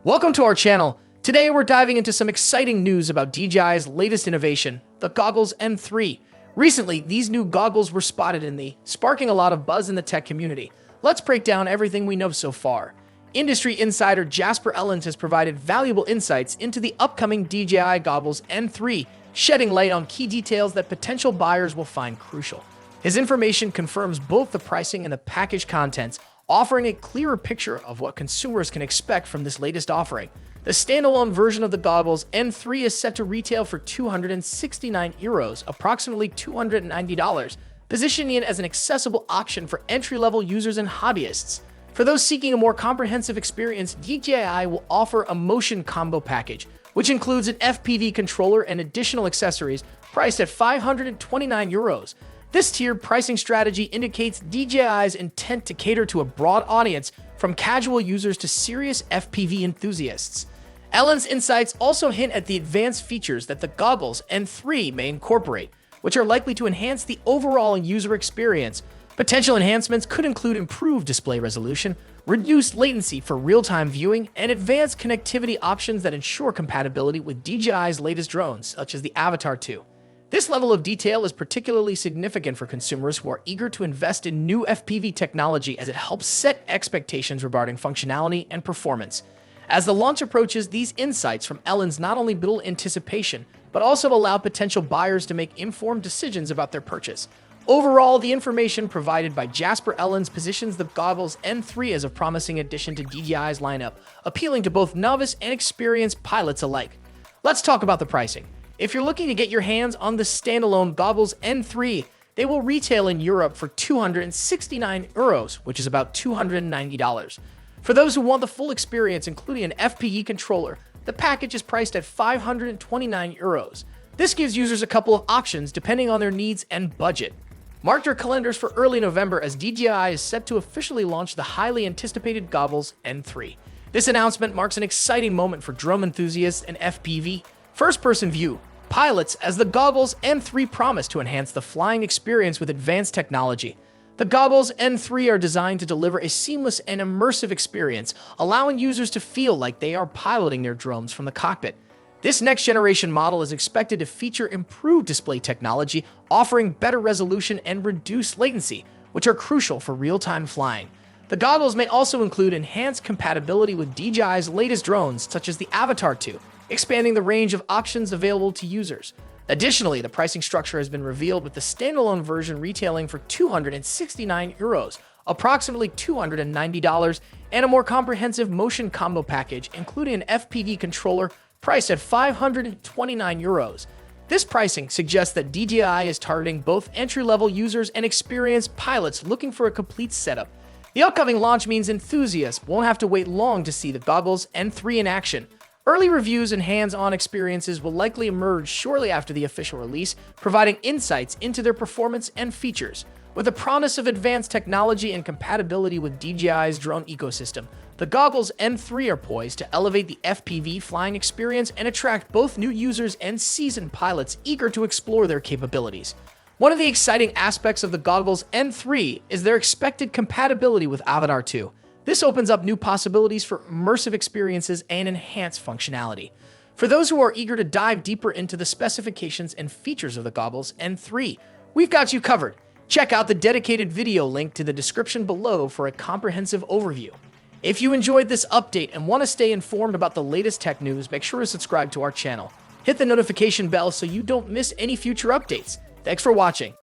Welcome to our channel. Today we're diving into some exciting news about DJI's latest innovation, the Goggles N3. Recently, these new goggles were spotted sparking a lot of buzz in the tech community. Let's break down everything we know so far. Industry insider Jasper Ellens has provided valuable insights into the upcoming DJI Goggles N3, shedding light on key details that potential buyers will find crucial. His information confirms both the pricing and the package contents, offering a clearer picture of what consumers can expect from this latest offering. The standalone version of the Goggles N3 is set to retail for €269, approximately $290, positioning it as an accessible option for entry-level users and hobbyists. For those seeking a more comprehensive experience, DJI will offer a motion combo package, which includes an FPV controller and additional accessories priced at €529. This tiered pricing strategy indicates DJI's intent to cater to a broad audience, from casual users to serious FPV enthusiasts. Ellens' insights also hint at the advanced features that the Goggles N3 may incorporate, which are likely to enhance the overall user experience. Potential enhancements could include improved display resolution, reduced latency for real-time viewing, and advanced connectivity options that ensure compatibility with DJI's latest drones, such as the Avatar 2. This level of detail is particularly significant for consumers who are eager to invest in new FPV technology, as it helps set expectations regarding functionality and performance. As the launch approaches, these insights from Ellens not only build anticipation, but also allow potential buyers to make informed decisions about their purchase. Overall, the information provided by Jasper Ellens positions the Goggles N3 as a promising addition to DJI's lineup, appealing to both novice and experienced pilots alike. Let's talk about the pricing. If you're looking to get your hands on the standalone Goggles N3, they will retail in Europe for €269, which is about $290. For those who want the full experience, including an FPV controller, the package is priced at €529. This gives users a couple of options depending on their needs and budget. Mark your calendars for early November, as DJI is set to officially launch the highly anticipated Goggles N3. This announcement marks an exciting moment for drone enthusiasts and FPV first-person view pilots, as the Goggles N3 promise to enhance the flying experience with advanced technology. The Goggles N3 are designed to deliver a seamless and immersive experience, allowing users to feel like they are piloting their drones from the cockpit. This next-generation model is expected to feature improved display technology, offering better resolution and reduced latency, which are crucial for real-time flying. The goggles may also include enhanced compatibility with DJI's latest drones, such as the Avatar 2, expanding the range of options available to users. Additionally, the pricing structure has been revealed, with the standalone version retailing for €269, approximately $290, and a more comprehensive motion combo package, including an FPV controller priced at €529. This pricing suggests that DJI is targeting both entry-level users and experienced pilots looking for a complete setup. The upcoming launch means enthusiasts won't have to wait long to see the Goggles N3 in action. Early reviews and hands-on experiences will likely emerge shortly after the official release, providing insights into their performance and features. With the promise of advanced technology and compatibility with DJI's drone ecosystem, the Goggles N3 are poised to elevate the FPV flying experience and attract both new users and seasoned pilots eager to explore their capabilities. One of the exciting aspects of the Goggles N3 is their expected compatibility with Avatar 2. This opens up new possibilities for immersive experiences and enhanced functionality. For those who are eager to dive deeper into the specifications and features of the Goggles N3, we've got you covered. Check out the dedicated video link to the description below for a comprehensive overview. If you enjoyed this update and want to stay informed about the latest tech news, make sure to subscribe to our channel. Hit the notification bell so you don't miss any future updates. Thanks for watching.